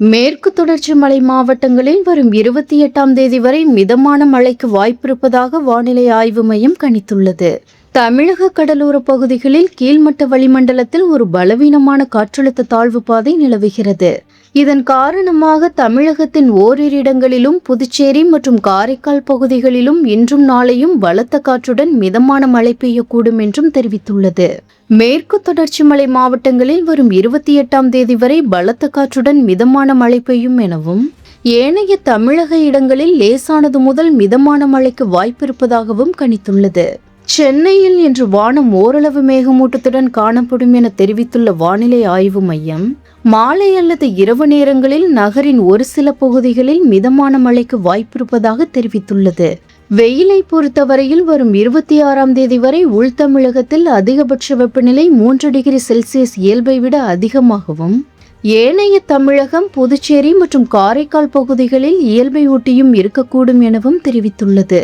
மேற்கு தொடர்ச்சி மலை மாவட்டங்களில் வரும் 28ஆம் தேதி வரை மிதமான மழைக்கு வாய்ப்பிருப்பதாக வானிலை ஆய்வு மையம் கணித்துள்ளது. தமிழக கடலோர பகுதிகளில் கீழ்மட்ட வளிமண்டலத்தில் ஒரு பலவீனமான காற்றழுத்த தாழ்வு பாதை நிலவுகிறது. இதன் காரணமாக தமிழகத்தின் ஓரிரு இடங்களிலும் புதுச்சேரி மற்றும் காரைக்கால் பகுதிகளிலும் இன்றும் நாளையும் பலத்த காற்றுடன் மிதமான மழை பெய்யக்கூடும் என்றும் தெரிவித்துள்ளது. மேற்கு தொடர்ச்சி மலை மாவட்டங்களில் வரும் 28ஆம் தேதி வரை பலத்த காற்றுடன் மிதமான மழை பெய்யும் எனவும், ஏனைய தமிழக இடங்களில் லேசானது முதல் மிதமான மழைக்கு வாய்ப்பிருப்பதாகவும் கணித்துள்ளது. சென்னையில் இன்று வானம் ஓரளவு மேகமூட்டத்துடன் காணப்படும் என தெரிவித்துள்ள வானிலை ஆய்வு மையம், மாலை அல்லது இரவு நேரங்களில் நகரின் ஒரு சில பகுதிகளில் மிதமான மழைக்கு வாய்ப்பிருப்பதாக தெரிவித்துள்ளது. வெயிலை பொறுத்தவரையில் வரும் 26ஆம் தேதி வரை உள் தமிழகத்தில் அதிகபட்ச வெப்பநிலை 3 டிகிரி செல்சியஸ் இயல்பை விட அதிகமாகவும், ஏனைய தமிழகம், புதுச்சேரி மற்றும் காரைக்கால் பகுதிகளில் இயல்பை ஒட்டியும் இருக்கக்கூடும் எனவும் தெரிவித்துள்ளது.